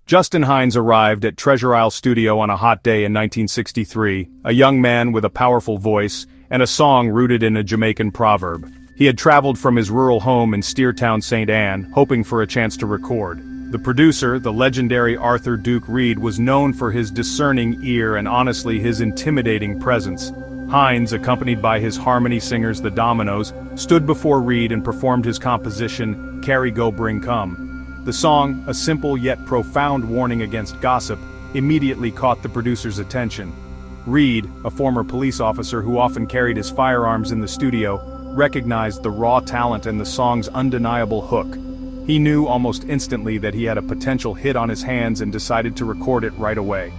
Justin Hinds arrived at Treasure Isle Studio on a hot day in 1963, a young man with a powerful voice, and a song rooted in a Jamaican proverb. He had traveled from his rural home in Steertown, St. Anne, hoping for a chance to record. The producer, the legendary Arthur Duke Reed, was known for his discerning ear and honestly his intimidating presence. Hinds, accompanied by his harmony singers the Dominoes, stood before Reed and performed his composition, Carry Go Bring Come. The song, a simple yet profound warning against gossip, immediately caught the producer's attention. Reed, a former police officer who often carried his firearms in the studio, recognized the raw talent and the song's undeniable hook. He knew almost instantly that he had a potential hit on his hands and decided to record it right away.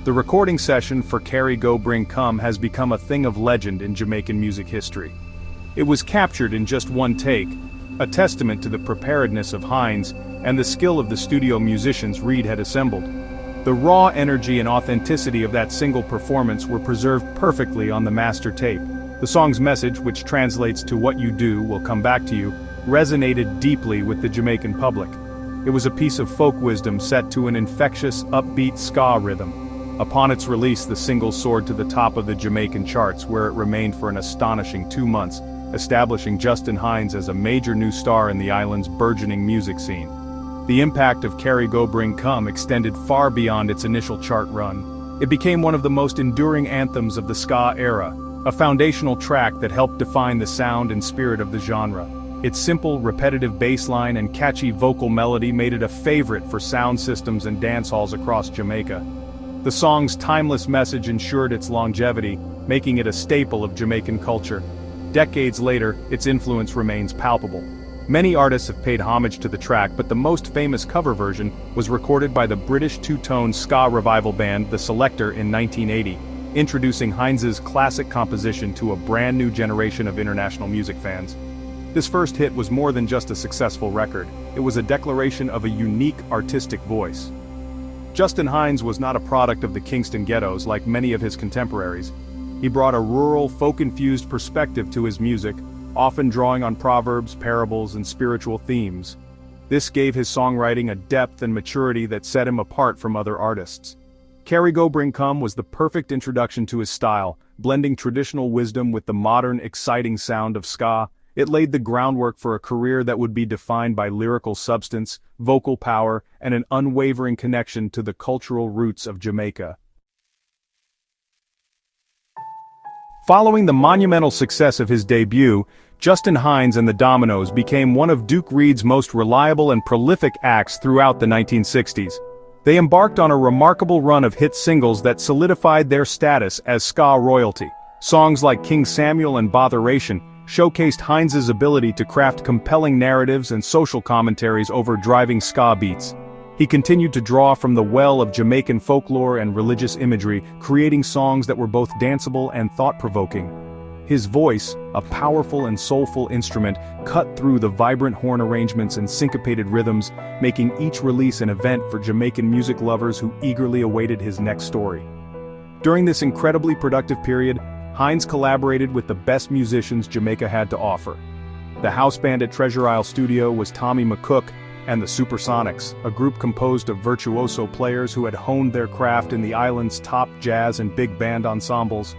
The recording session for Carry Go Bring Come has become a thing of legend in Jamaican music history. It was captured in just one take, a testament to the preparedness of Hinds and the skill of the studio musicians Reed had assembled. The raw energy and authenticity of that single performance were preserved perfectly on the master tape. The song's message, which translates to "What you do will come back to you," resonated deeply with the Jamaican public. It was a piece of folk wisdom set to an infectious, upbeat ska rhythm. Upon its release, the single soared to the top of the Jamaican charts, where it remained for an astonishing 2 months, establishing Justin Hinds as a major new star in the island's burgeoning music scene. The impact of Carry Go Bring Come extended far beyond its initial chart run. It became one of the most enduring anthems of the ska era, a foundational track that helped define the sound and spirit of the genre. Its simple, repetitive bass line and catchy vocal melody made it a favorite for sound systems and dance halls across Jamaica. The song's timeless message ensured its longevity, making it a staple of Jamaican culture. Decades later, its influence remains palpable. Many artists have paid homage to the track, but the most famous cover version was recorded by the British two-tone ska revival band The Selector in 1980, introducing Hinds's classic composition to a brand new generation of international music fans. This first hit was more than just a successful record, it was a declaration of a unique artistic voice. Justin Hinds was not a product of the Kingston ghettos like many of his contemporaries. He brought a rural, folk-infused perspective to his music, often drawing on proverbs, parables, and spiritual themes. This gave his songwriting a depth and maturity that set him apart from other artists. Carry Go Bring Come was the perfect introduction to his style, blending traditional wisdom with the modern, exciting sound of ska. It laid the groundwork for a career that would be defined by lyrical substance, vocal power, and an unwavering connection to the cultural roots of Jamaica. Following the monumental success of his debut, Justin Hinds and the Dominoes became one of Duke Reed's most reliable and prolific acts throughout the 1960s. They embarked on a remarkable run of hit singles that solidified their status as ska royalty. Songs like King Samuel and Botheration showcased Hinds's ability to craft compelling narratives and social commentaries over driving ska beats. He continued to draw from the well of Jamaican folklore and religious imagery, creating songs that were both danceable and thought-provoking. His voice, a powerful and soulful instrument, cut through the vibrant horn arrangements and syncopated rhythms, making each release an event for Jamaican music lovers who eagerly awaited his next story. During this incredibly productive period, Hinds collaborated with the best musicians Jamaica had to offer. The house band at Treasure Isle Studio was Tommy McCook and the Supersonics, a group composed of virtuoso players who had honed their craft in the island's top jazz and big band ensembles.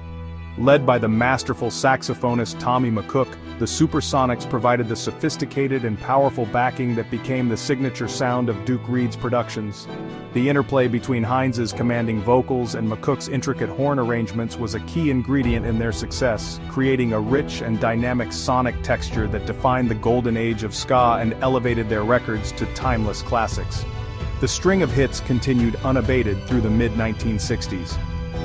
Led by the masterful saxophonist Tommy McCook, the Supersonics provided the sophisticated and powerful backing that became the signature sound of Duke Reed's productions. The interplay between Hinds's commanding vocals and McCook's intricate horn arrangements was a key ingredient in their success, creating a rich and dynamic sonic texture that defined the golden age of ska and elevated their records to timeless classics. The string of hits continued unabated through the mid-1960s.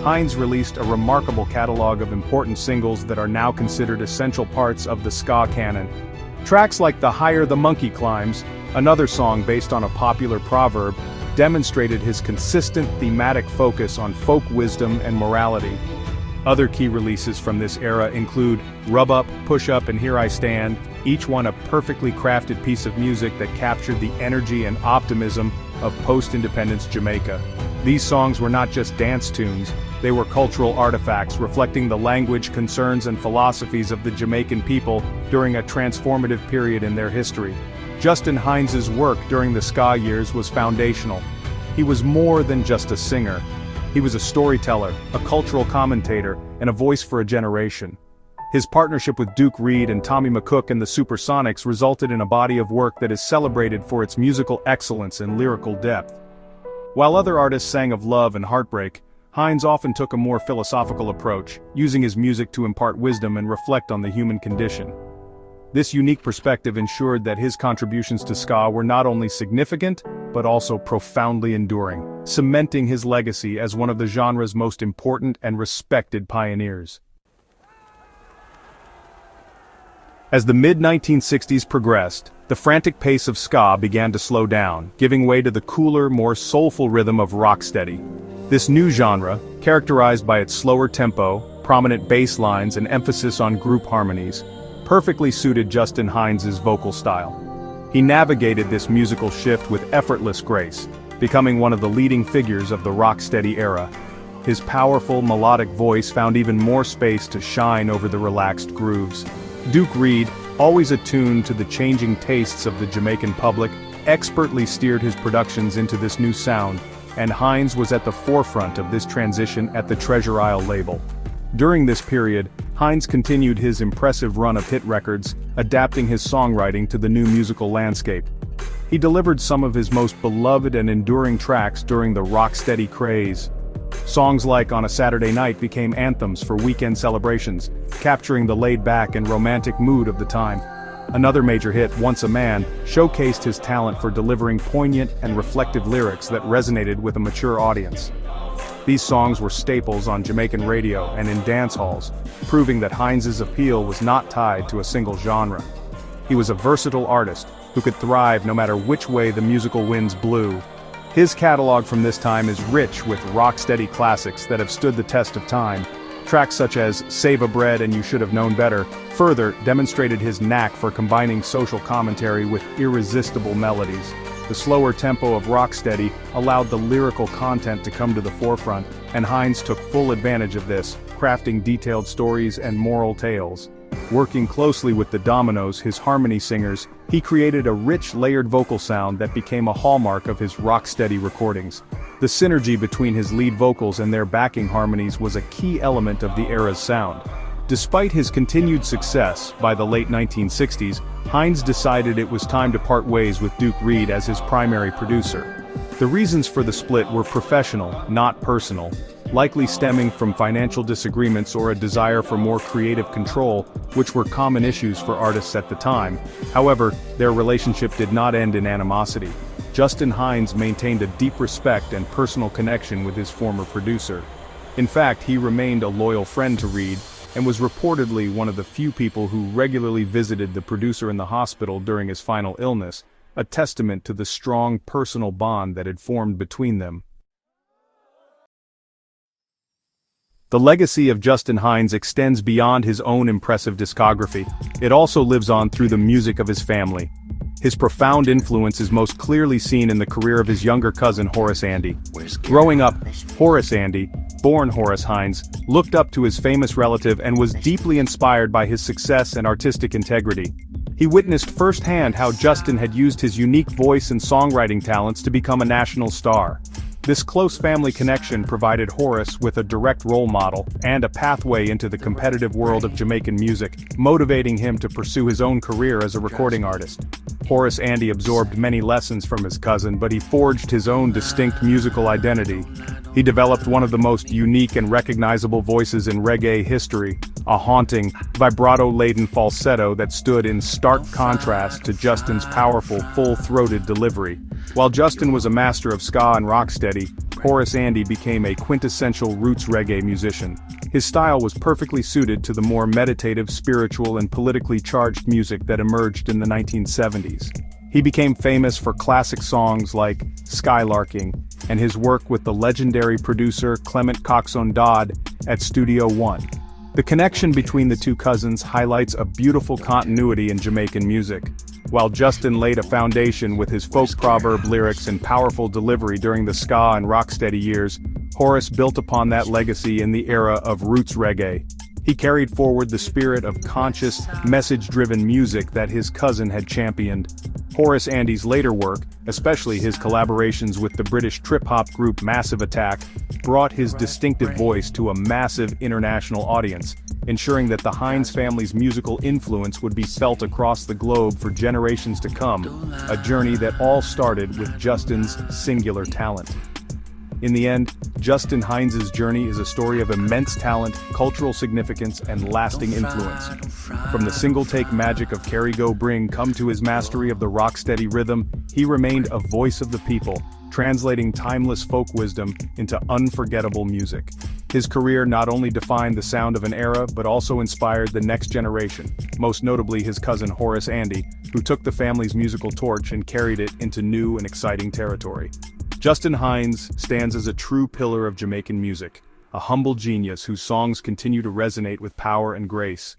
Hinds released a remarkable catalog of important singles that are now considered essential parts of the ska canon. Tracks like The Higher the Monkey Climbs, another song based on a popular proverb, demonstrated his consistent thematic focus on folk wisdom and morality. Other key releases from this era include Rub Up, Push Up, and Here I Stand, each one a perfectly crafted piece of music that captured the energy and optimism of post-independence Jamaica. These songs were not just dance tunes, they were cultural artifacts reflecting the language, concerns, and philosophies of the Jamaican people during a transformative period in their history. Justin Hinds's work during the ska years was foundational. He was more than just a singer. He was a storyteller, a cultural commentator, and a voice for a generation. His partnership with Duke Reed and Tommy McCook and the Supersonics resulted in a body of work that is celebrated for its musical excellence and lyrical depth. While other artists sang of love and heartbreak, Hinds often took a more philosophical approach, using his music to impart wisdom and reflect on the human condition. This unique perspective ensured that his contributions to ska were not only significant, but also profoundly enduring, cementing his legacy as one of the genre's most important and respected pioneers. As the mid-1960s progressed, the frantic pace of ska began to slow down, giving way to the cooler, more soulful rhythm of rocksteady. This new genre, characterized by its slower tempo, prominent bass lines and emphasis on group harmonies, perfectly suited Justin Hinds' vocal style. He navigated this musical shift with effortless grace, becoming one of the leading figures of the rocksteady era. His powerful, melodic voice found even more space to shine over the relaxed grooves. Duke Reed, always attuned to the changing tastes of the Jamaican public, expertly steered his productions into this new sound, and Hinds was at the forefront of this transition at the Treasure Isle label. During this period, Hinds continued his impressive run of hit records, adapting his songwriting to the new musical landscape. He delivered some of his most beloved and enduring tracks during the rocksteady craze. Songs like On a Saturday Night became anthems for weekend celebrations, capturing the laid-back and romantic mood of the time. Another major hit, Once a Man, showcased his talent for delivering poignant and reflective lyrics that resonated with a mature audience. These songs were staples on Jamaican radio and in dance halls, proving that Hinds' appeal was not tied to a single genre. He was a versatile artist who could thrive no matter which way the musical winds blew. His catalog from this time is rich with rocksteady classics that have stood the test of time. Tracks such as Save a Bread and You Should Have Known Better further demonstrated his knack for combining social commentary with irresistible melodies. The slower tempo of rocksteady allowed the lyrical content to come to the forefront, and Hinds took full advantage of this, crafting detailed stories and moral tales. Working closely with the Dominoes, his harmony singers, he created a rich layered vocal sound that became a hallmark of his rocksteady recordings. The synergy between his lead vocals and their backing harmonies was a key element of the era's sound. Despite his continued success, by the late 1960s, Hinds decided it was time to part ways with Duke Reed as his primary producer. The reasons for the split were professional, not personal, likely stemming from financial disagreements or a desire for more creative control, which were common issues for artists at the time. However, their relationship did not end in animosity. Justin Hinds maintained a deep respect and personal connection with his former producer. In fact, he remained a loyal friend to Reed, and was reportedly one of the few people who regularly visited the producer in the hospital during his final illness, a testament to the strong personal bond that had formed between them. The legacy of Justin Hinds extends beyond his own impressive discography. It also lives on through the music of his family. His profound influence is most clearly seen in the career of his younger cousin Horace Andy. Growing up, Horace Andy, born Horace Hinds, looked up to his famous relative and was deeply inspired by his success and artistic integrity. He witnessed firsthand how Justin had used his unique voice and songwriting talents to become a national star. This close family connection provided Horace with a direct role model and a pathway into the competitive world of Jamaican music, motivating him to pursue his own career as a recording artist. Horace Andy absorbed many lessons from his cousin, but he forged his own distinct musical identity. He developed one of the most unique and recognizable voices in reggae history, a haunting, vibrato-laden falsetto that stood in stark contrast to Justin's powerful, full-throated delivery. While Justin was a master of ska and rocksteady, Horace Andy became a quintessential roots reggae musician. His style was perfectly suited to the more meditative, spiritual and politically charged music that emerged in the 1970s. He became famous for classic songs like Skylarking and his work with the legendary producer Clement Coxon Dodd at Studio One. The connection between the two cousins highlights a beautiful continuity in Jamaican music. While Justin laid a foundation with his folk proverb lyrics and powerful delivery during the ska and rocksteady years, Horace built upon that legacy in the era of roots reggae. He carried forward the spirit of conscious, message-driven music that his cousin had championed. Horace Andy's later work, especially his collaborations with the British trip-hop group Massive Attack, brought his distinctive voice to a massive international audience, ensuring that the Hinds family's musical influence would be felt across the globe for generations to come, a journey that all started with Justin's singular talent. In the end, Justin Hinds' journey is a story of immense talent, cultural significance, and lasting influence. From the single-take magic of Carry Go Bring come to his mastery of the rocksteady rhythm, he remained a voice of the people, translating timeless folk wisdom into unforgettable music. His career not only defined the sound of an era but also inspired the next generation, most notably his cousin Horace Andy, who took the family's musical torch and carried it into new and exciting territory. Justin Hinds stands as a true pillar of Jamaican music, a humble genius whose songs continue to resonate with power and grace.